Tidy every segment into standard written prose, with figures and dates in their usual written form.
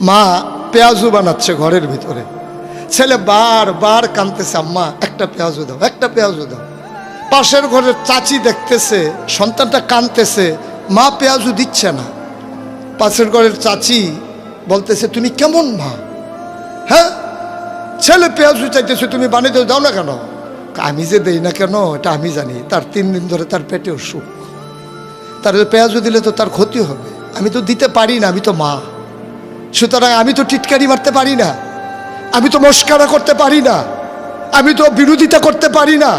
মা পেঁয়াজু বানাচ্ছে ঘরের ভিতরে, ছেলে বারবার কাঁদতেছে, আম্মা একটা পেঁয়াজু দাও, একটা পেঁয়াজু দাও। পাশের ঘরের চাচি দেখতেছে সন্তানটা কাঁদতেছে, মা পেঁয়াজু দিচ্ছে না। পাশের ঘরের চাচি বলতেছে, তুমি কেমন মা? হ্যাঁ, ছেলে পেঁয়াজু চাইতেছে, তুমি বানিয়ে দাও না কেন? আমি যে দেই না কেন এটা আমি জানি, তার 3 দিন ধরে তার পেটে অসুখ, তার পেঁয়াজু দিলে তো তার ক্ষতি হবে। আমি তো দিতে পারি না, আমি তো মা, সুতরাং আমি তো টিটকারি মারতে পারি না, আমি তো মস্কারা করতে পারি না, আমি তো বিরোধিতা করতে পারি না,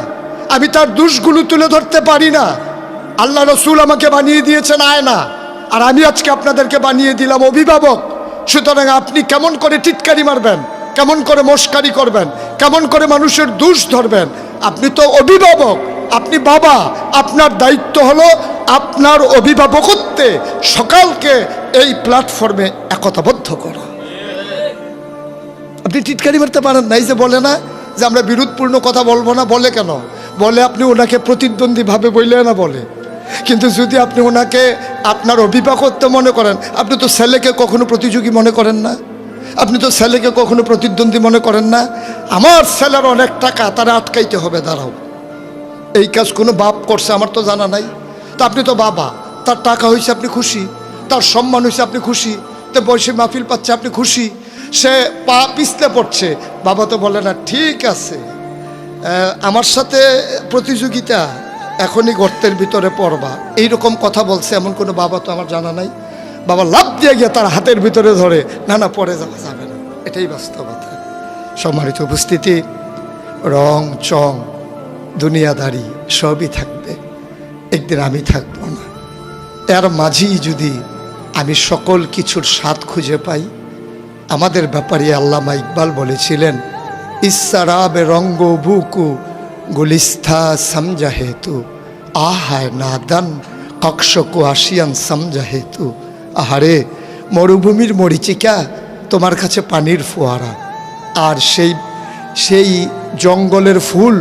আমি তার দোষগুলো তুলে ধরতে পারি না। আল্লাহ রসুল আমাকে বানিয়ে দিয়েছেন আয়না, আর আমি আজকে আপনাদেরকে বানিয়ে দিলাম অভিভাবক। সুতরাং আপনি কেমন করে টিটকারি মারবেন, কেমন করে মস্কারি করবেন, কেমন করে মানুষের দোষ ধরবেন? আপনি তো অভিভাবক, আপনি বাবা, আপনার দায়িত্ব হলো আপনার অভিভাবকত্বে সকালকে এই প্ল্যাটফর্মে একতাবদ্ধ করা। আপনি টিটকারি মারতে পারেন না। এই যে বলে না যে আমরা বিরোধপূর্ণ কথা বলবো না, বলে কেন? বলে আপনি ওনাকে প্রতিদ্বন্দ্বীভাবে বললে না বলে। কিন্তু যদি আপনি ওনাকে আপনার অভিভাবকত্ব মনে করেন, আপনি তো ছেলেকে কখনো প্রতিযোগী মনে করেন না, আপনি তো ছেলেকে কখনো প্রতিদ্বন্দ্বী মনে করেন না। আমার ছেলের অনেক টাকা, তারা আটকাইতে হবে, দাঁড়াও, এই কাজ কোনো বাপ করছে আমার তো জানা নাই। তা আপনি তো বাবা, তার টাকা হয়েছে আপনি খুশি, তার সম্মান হয়েছে আপনি খুশি, তো বয়সে মাহফিল পাচ্ছে আপনি খুশি, সে পা পিছলে পড়ছে, বাবা তো বলে না ঠিক আছে আমার সাথে প্রতিযোগিতা, এখনই গর্তের ভিতরে পড়বা, এইরকম কথা বলছে এমন কোনো বাবা তো আমার জানা নাই। বাবা লাফ দিয়ে গিয়ে তার হাতের ভিতরে ধরে, না না পড়ে যাওয়া যাবে না, এটাই বাস্তবতা। সম্মানিত উপস্থিতি, রং চং দুনিয়াদারি সবই থাকবে, একদিন আমি থাকবো না। এর মাঝেই যদি আমি সকল কিছুর স্বাদ খুঁজে পাই, আমাদের ব্যাপারে আল্লামা ইকবাল বলেছিলেন, ইসরাবে রঙ্গ বুকু গুলিস্থা সমঝা হেতু, আহায় নাদান কক্ষকু আসিয়ান সমঝা হেতু। আহারে মরুভূমির মরিচিকা তোমার কাছে পানির ফোয়ারা, আর সেই জঙ্গলের ফুল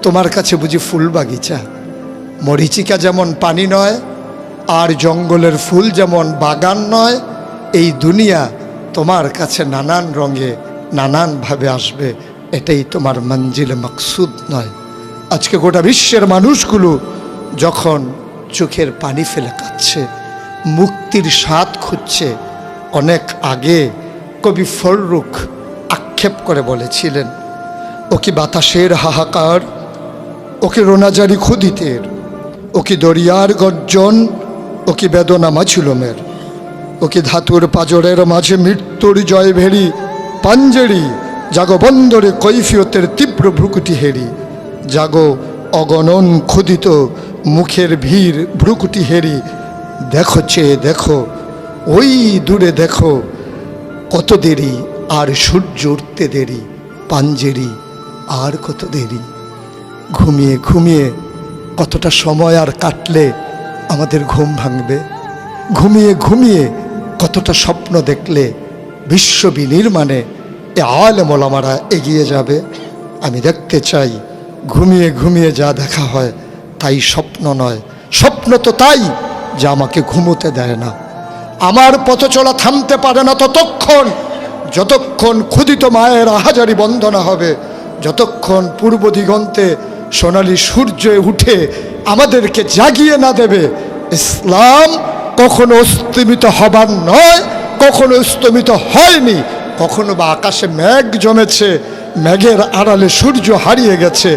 তোমার কাছে বুঝি ফুল বাগিচা। মরিচিকা যেমন পানি নয়, আর জঙ্গলের ফুল যেমন বাগান নয়, এই দুনিয়া তোমার কাছে নানান রঙে নানানভাবে আসবে, এটাই তোমার মঞ্জিলে মকসুদ নয়। আজকে গোটা বিশ্বের মানুষগুলো যখন চোখের পানি ফেলে কাঁদছে, মুক্তির স্বাদ খুঁজছে, অনেক আগে কবি ফররুখ আক্ষেপ করে বলেছিলেন, ও কি বাতাসের হাহাকার, ও কি রোনাজারি ক্ষুদিতের, ও কি দরিয়ার গর্জন, ও কি বেদনা মাছুলমের, ও কি ধাতুর পাজরের মাঝে মৃত্যুর জয় ভেরি পাঞ্জেরি, জাগো বন্দরে কৈফিয়তের তীব্র ভ্রুকুটি হেরি, জাগো অগণন ক্ষুদিত মুখের ভিড় ভ্রুকুটি হেরি, দেখো চেয়ে দেখো ওই দূরে দেখো, কত দেরি আর সূর্য উঠতে দেরি, পাঞ্জেরি আর কত দেরি। ঘুমিয়ে ঘুমিয়ে কতটা সময় আর কাটলে আমাদের ঘুম ভাঙবে, ঘুমিয়ে ঘুমিয়ে কতটা স্বপ্ন দেখলে বিশ্ব বিনির্মাণে এ আলেম ওলামারা এগিয়ে যাবে। আমি দেখতে চাই ঘুমিয়ে ঘুমিয়ে যা দেখা হয় তাই স্বপ্ন নয়, স্বপ্ন তো তাই যা আমাকে ঘুমোতে দেয় না। আমার পথ চলা থামতে পারে না ততক্ষণ, যতক্ষণ ক্ষুদিত মায়ের আহাজারি বন্দনা হবে, যতক্ষণ পূর্ব দিগন্তে সোনালি সূর্য উঠে আমাদেরকে জাগিয়ে না দেবে। ইসলাম কখনো অস্তমিত হবার নয়, কখনো অস্তমিত হয়নি। কখনো বা আকাশে মেঘ জমেছে, মেঘের আড়ালে সূর্য হারিয়ে গেছে,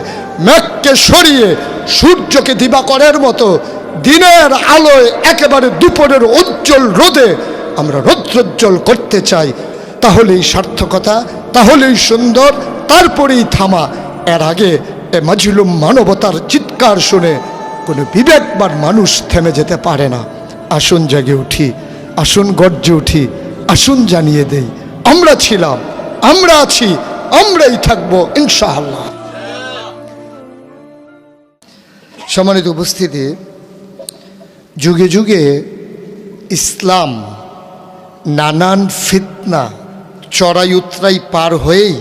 মেঘকে সরিয়ে সূর্যকে দিবাকরের মতো দিনের আলোয় একেবারে দুপুরের উজ্জ্বল রোদে আমরা রৌদ্রোজ্জ্বল করতে চাই। তাহলেই সার্থকতা, তাহলেই সুন্দর, তারপরেই থামা। এর আগে এ মাজলুম মানবতার চিৎকার শুনে কোনো বিবেকবান মানুষ থেমে যেতে পারে না। আসুন জেগে উঠি, আসুন গর্জে উঠি, আসুন জানিয়ে দেই আমরা ছিলাম, আমরা আছি, আমরাই থাকবো ইনশাআল্লাহ। সম্মানিত উপস্থিতি, যুগে যুগে ইসলাম নানান ফিতনা চড়াই উতরাই পার হয়েই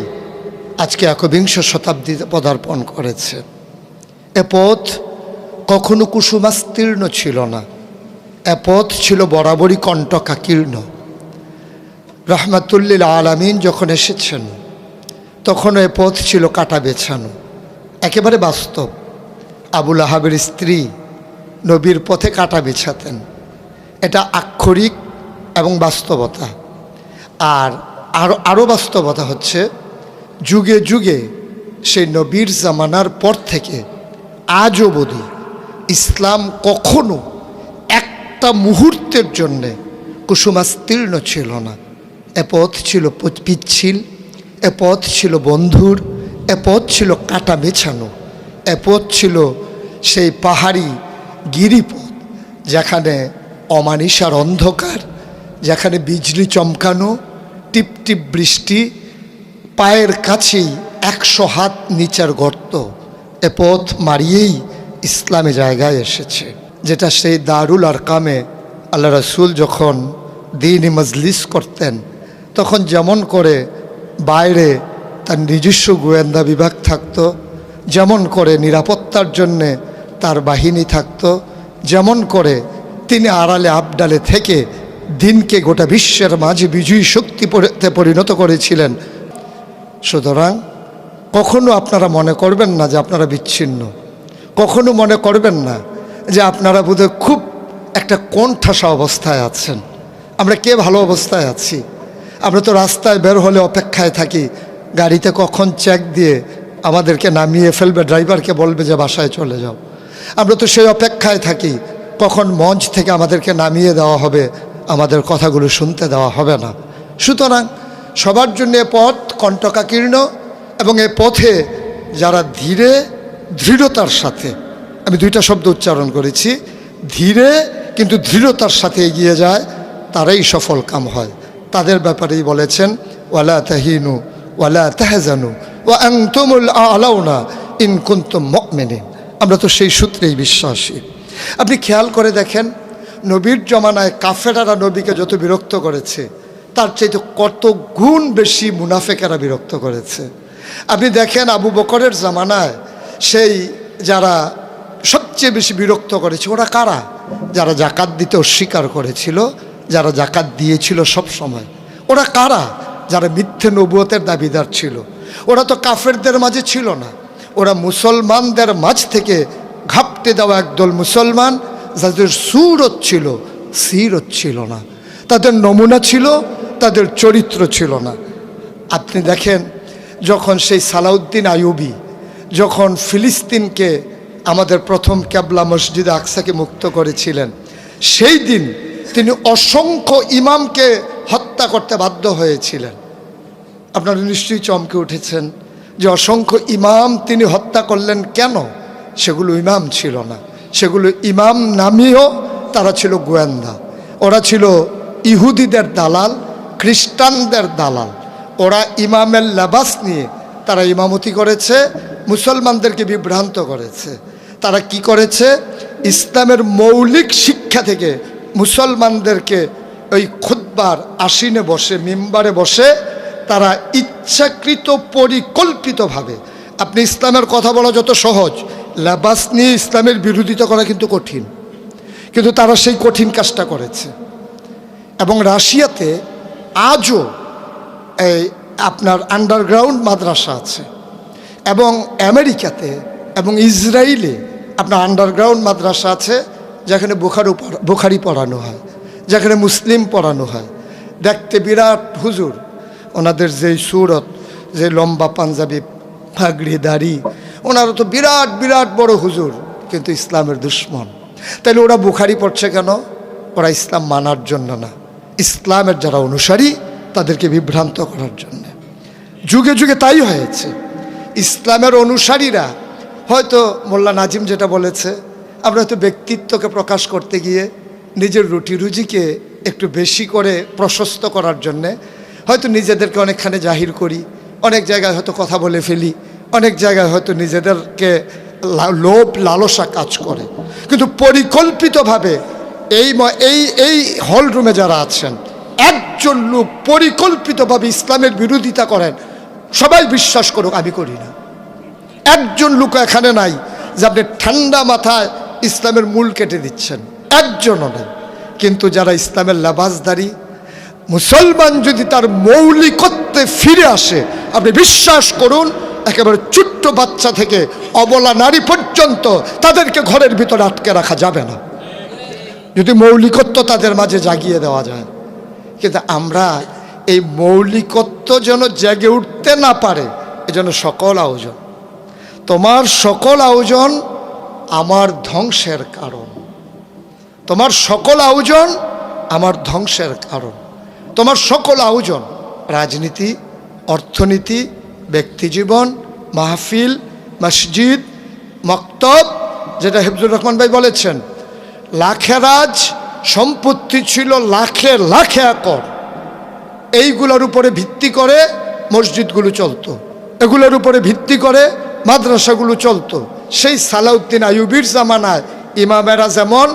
আজকে ১বিংশ শতাব্দীতে পদার্পণ করেছে। এ পথ কখনো কুসুমাস্তীর্ণ ছিল না, এ পথ ছিল বরাবরই কণ্টকাকীর্ণ। রাহমাতুল্লিল আলামিন যখন এসেছেন তখন এ পথ ছিল কাটা বেছানো, একেবারে বাস্তব। আবুল আহাবের স্ত্রী নবীর পথে কাটা বেছাতেন, এটা আক্ষরিক এবং বাস্তবতা। আর আরও বাস্তবতা হচ্ছে যুগে যুগে সেই নবীর জামানার পর থেকে আজ অবধি ইসলাম কখনো একটা মুহূর্তের জন্যে কুসুমাস্তীর্ণ ছিল না। এ পথ ছিল পিচ্ছিল, এ পথ ছিল বন্ধুর, এ পথ ছিল কাটা বেছানো, এ পথ ছিল সেই পাহাড়ি গিরিপথ যেখানে অমানিসার অন্ধকার, যেখানে বিজলি চমকানো, টিপ টিপ বৃষ্টি, পায়ের কাছেই 100 হাত নিচের গর্ত। এ পথ মারিয়েই ইসলামী জায়গায় এসেছে, যেটা সেই দারুল আরকামে আল্লাহ রসুল যখন দ্বীনি মজলিস করতেন তখন যেমন করে বাইরে তার নিজস্ব গোয়েন্দা বিভাগ থাকতো, যেমন করে নিরাপত্তার জন্যে তার বাহিনী থাকতো, যেমন করে তিনি আড়ালে আবডালে থেকে দিনকে গোটা বিশ্বের মাঝে বিজয়ী শক্তিতে পরিণত করেছিলেন। সুতরাং কখনো আপনারা মনে করবেন না যে আপনারা বিচ্ছিন্ন, কখনো মনে করবেন না যে আপনারা বোধহয় খুব একটা কোণঠাসা অবস্থায় আছেন। আমরা কে ভালো অবস্থায় আছি? আমরা তো রাস্তায় বের হলে অপেক্ষায় থাকি গাড়িতে কখন চেক দিয়ে আমাদেরকে নামিয়ে ফেলবে, ড্রাইভারকে বলবে যে বাসায় চলে যাও। আমরা তো সেই অপেক্ষায় থাকি কখন মঞ্চ থেকে আমাদেরকে নামিয়ে দেওয়া হবে, আমাদের কথাগুলো শুনতে দেওয়া হবে না। সুতরাং সবার জন্য এ পথ কণ্টকাকীর্ণ, এবং এ পথে যারা ধীরে দৃঢ়তার সাথে, আমি দুইটা শব্দ উচ্চারণ করেছি, ধীরে কিন্তু দৃঢ়তার সাথে এগিয়ে যায় তারাই সফল কাম হয়। তাদের ব্যাপারেই বলেছেন ওয়ালা তাহিনু ওয়ালা তাহজানু ওয়া আনতুমুল আ'লাউনা ইন কুনতুম মুমিনিন। আমরা তো সেই সূত্রেই বিশ্বাসী। আপনি খেয়াল করে দেখেন নবীর জমানায় কাফেরারা নবীকে যত বিরক্ত করেছে তার চাইতে কত গুণ বেশি মুনাফেকেরা বিরক্ত করেছে। আপনি দেখেন আবু বকরের জামানায় সেই যারা সবচেয়ে বেশি বিরক্ত করেছে ওরা কারা? যারা জাকাত দিতে অস্বীকার করেছিল, যারা জাকাত দিয়েছিল সব সময়। ওরা কারা? যারা মিথ্যে নবুয়তের দাবিদার ছিল। ওরা তো কাফেরদের মাঝে ছিল না, ওরা মুসলমানদের মাঝ থেকে ঘাপটে দেওয়া একদল মুসলমান, যাদের সুরত ছিল সিরত ছিল না, তাদের নমুনা ছিল, তাদের চরিত্র ছিল না। আপনি দেখেন যখন সেই সালাউদ্দিন আইয়ুবী যখন ফিলিস্তিনকে আমাদের প্রথম ক্যাবলা মসজিদে আকসাকে মুক্ত করেছিলেন, সেই দিন তিনি অসংখ্য ইমামকে হত্যা করতে বাধ্য হয়েছিলেন। আপনারা নিশ্চয়ই চমকে উঠেছেন যে অসংখ্য ইমাম তিনি হত্যা করলেন কেন? সেগুলো ইমাম ছিল না, সেগুলো ইমাম নামীয় তারা ছিল গোয়েন্দা। ওরা ছিল ইহুদিদের দালাল, খ্রিস্টানদের দালাল। ওরা ইমামের লেবাস নিয়ে তারা ইমামতি করেছে, মুসলমানদেরকে বিভ্রান্ত করেছে। তারা কি করেছে? ইসলামের মৌলিক শিক্ষা থেকে মুসলমানদেরকে ওই খুতবার আসিনে বসে, মিম্বারে বসে তারা ইচ্ছাকৃত পরিকল্পিতভাবে, আপনি ইসলামের কথা বলা যত সহজ, লেবাস নিয়ে ইসলামের বিরোধিতা করা কিন্তু কঠিন, কিন্তু তারা সেই কঠিন কাজটা করেছে। এবং রাশিয়াতে আজও এই আপনার আন্ডারগ্রাউন্ড মাদ্রাসা আছে, এবং আমেরিকাতে এবং ইসরায়েলে আপনার আন্ডারগ্রাউন্ড মাদ্রাসা আছে, যেখানে বুখারি পড়ানো হয়, যেখানে মুসলিম পড়ানো হয়। দেখতে বিরাট হুজুর, ওনাদের যেই সুরত, যে লম্বা পাঞ্জাবি, পাগড়ি, দাড়ি, ওনারা তো বিরাট বিরাট বড় হুজুর, কিন্তু ইসলামের দুশ্মন। তাহলে ওরা বুখারি পড়ছে কেন? ওরা ইসলাম মানার জন্য না, ইসলামের যারা অনুসারী তাদেরকে বিভ্রান্ত করার জন্য। যুগে যুগে তাই হয়েছে। ইসলামের অনুসারীরা হয়তো মোল্লা নাজিম যেটা বলেছে, আমরা হয়তো ব্যক্তিত্বকে প্রকাশ করতে গিয়ে নিজের রুটি রুজিকে একটু বেশি করে প্রশস্ত করার জন্যে হয়তো নিজেদেরকে অনেকখানি জাহির করি, অনেক জায়গায় হয়তো কথা বলে ফেলি, অনেক জায়গায় হয়তো নিজেদেরকে লোভ লালসা কাজ করে। কিন্তু পরিকল্পিতভাবে এই এই হল রুমে যারা আছেন, একজন লোক পরিকল্পিতভাবে ইসলামের বিরোধিতা করেন, সবাই বিশ্বাস করুক, আমি করি না। একজন লোক এখানে নাই যে আপনি ঠান্ডা মাথায় ইসলামের মূল কেটে দিচ্ছেন, একজনও নেই। কিন্তু যারা ইসলামের লেবাসদারি, মুসলমান যদি তার মৌলিকত্বে ফিরে আসে, আপনি বিশ্বাস করুন একেবারে ছোট্ট বাচ্চা থেকে অবলা নারী পর্যন্ত তাদেরকে ঘরের ভিতরে আটকে রাখা যাবে না, যদি মৌলিকত্ব তাদের মাঝে জাগিয়ে দেওয়া যায়। কিন্তু আমরা এই মৌলিকত্ব যেন জেগে উঠতে না পারে, এজন্য সকল আয়োজন, তোমার সকল আয়োজন আমার ধ্বংসের কারণ, তোমার সকল আয়োজন আমার ধ্বংসের কারণ। তোমার সকল আয়োজন, রাজনীতি, অর্থনীতি, ব্যক্তিজীবন, মাহফিল, মসজিদ, মক্তব, যেটা হিফজুর রহমান ভাই বলেছেন, লাখেরাজ সম্পত্তি ছিল লাখে লাখে একর, এইগুলোর উপরে ভিত্তি করে মসজিদগুলো চলতো, এগুলোর উপরে ভিত্তি করে মাদ্রাসাগুলো চলতো। সেই সালাউদ্দিন আইয়ুবীর জামানায় ইমামেরা যেমন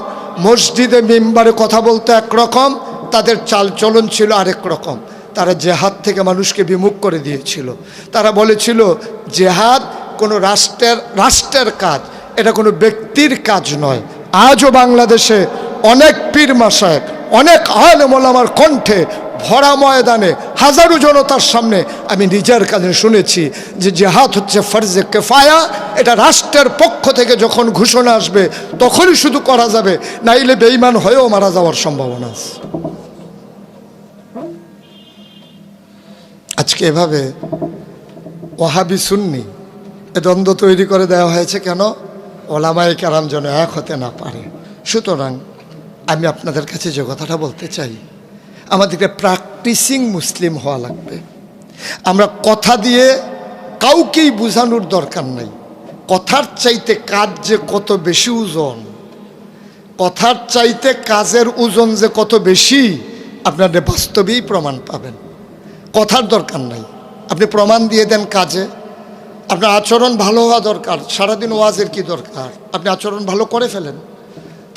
মসজিদে মিম্বারে কথা বলতে একরকম, তাদের চালচলন ছিল আরেক রকম। তারা জেহাদ থেকে মানুষকে বিমুখ করে দিয়েছিল। তারা বলেছিল জেহাদ কোনো রাষ্ট্রের কাজ, এটা কোনো ব্যক্তির কাজ নয়। আজও বাংলাদেশে অনেক পীর মাশায়েখ, অনেক আলেম ওলামার কণ্ঠে ভরা ময়দানে হাজারো জনতার সামনে আমি নিজের কানে শুনেছি যে জেহাদ হচ্ছে ফরজে কেফায়া, এটা রাষ্ট্রের পক্ষ থেকে যখন ঘোষণা আসবে তখনই শুধু করা যাবে, নাইলে বেঈমান হয়েও মারা যাওয়ার সম্ভাবনা আছে। আজকে এভাবে ওয়াহাবি সুন্নি এ দ্বন্দ্ব তৈরি করে দেওয়া হয়েছে কেন? ওলামায়ে কেরাম যেন এক হতে না পারে। সুতরাং আমি আপনাদের কাছে যে কথাটা বলতে চাই, আমাদেরকে প্র্যাকটিসিং মুসলিম হওয়া লাগবে। আমরা কথা দিয়ে কাউকেই বোঝানোর দরকার নাই। কথার চাইতে কাজ যে কত বেশি ওজন, কথার চাইতে কাজের ওজন যে কত বেশি আপনাদের বাস্তবেই প্রমাণ পাবেন। কথার দরকার নাই, আপনি প্রমাণ দিয়ে দেন কাজে। আপনার আচরণ ভালো হওয়া দরকার, সারাদিন ওয়াজের কি দরকার, আপনি আচরণ ভালো করে ফেলেন,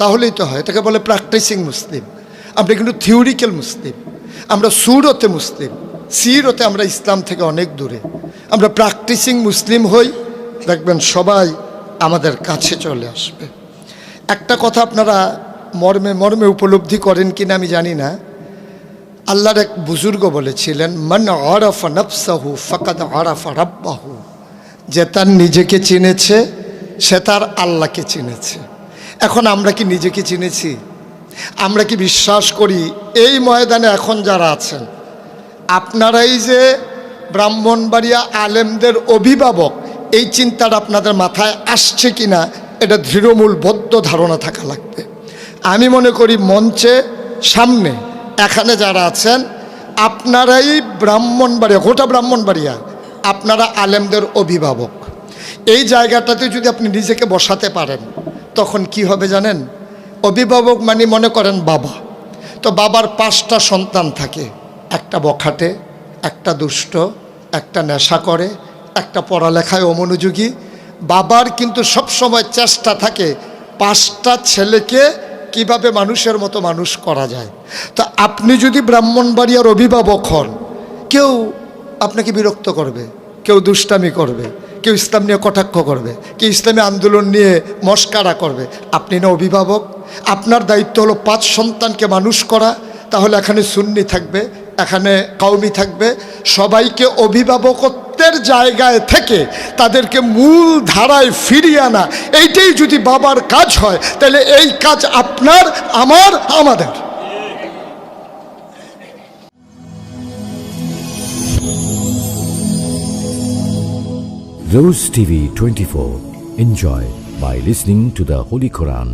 তাহলেই তো হয়। এটাকে বলে প্র্যাকটিসিং মুসলিম। আমরা কিন্তু থিওরিক্যাল মুসলিম, আমরা সুরতে মুসলিম, সিরতে আমরা ইসলাম থেকে অনেক দূরে। আমরা প্র্যাকটিসিং মুসলিম হই, দেখবেন সবাই আমাদের কাছে চলে আসবে। একটা কথা আপনারা মর্মে মর্মে উপলব্ধি করেন কিনা আমি জানি না। আল্লাহর এক বুজুর্গ বলেছিলেন, মান আরাফা নফসাহু ফাকাদ আরাফা রাব্বাহু, যে তার নিজেকে চিনেছে সে তার আল্লাহকে চিনেছে। এখন আমরা কি নিজেকে চিনেছি? আমরা কি বিশ্বাস করি এই ময়দানে এখন যারা আছেন আপনারাই যে ব্রাহ্মণবাড়িয়া আলেমদের অভিভাবক, এই চিন্তাটা আপনাদের মাথায় আসছে কিনা এটা দৃঢ়মূল বদ্ধ ধারণা থাকা লাগবে। আমি মনে করি মঞ্চে সামনে এখানে যারা আছেন আপনারাই ব্রাহ্মণবাড়িয়া, গোটা ব্রাহ্মণবাড়িয়া আপনারা আলেমদের অভিভাবক। এই জায়গাটাতে যদি আপনি নিজেকে বসাতে পারেন তখন কি হবে জানেন? অভিভাবক মানে মনে করেন বাবা, তো বাবার 5টা সন্তান থাকে, একটা বখাটে, একটা দুষ্ট, একটা নেশা করে, একটা পড়ালেখায় অমনোযোগী। বাবার কিন্তু সবসময় চেষ্টা থাকে 5টা ছেলেকে কিভাবে মানুষের মতো মানুষ করা যায়। তো আপনি যদি ব্রাহ্মণবাড়িয়ার অভিভাবক হন, কেউ আপনাকে বিরক্ত করবে, কেউ দুষ্টামি করবে, কেউ ইসলাম নিয়ে কটাক্ষ করবে, কেউ ইসলামী আন্দোলন নিয়ে মস্কারা করবে। আপনি না অভিভাবক, আপনার দায়িত্ব হলো 5 সন্তানকে মানুষ করা। তাহলে এখানে সুন্নি থাকবে, এখানে কওমি থাকবে, সবাইকে অভিভাবকত্বের জায়গায় থেকে তাদেরকে মূল ধারায় ফিরিয়ে আনা, এইটাই যদি বাবার কাজ হয় তাহলে এই কাজ আপনার, আমার, আমাদের। Rose TV 24. Enjoy by listening to the Holy Quran.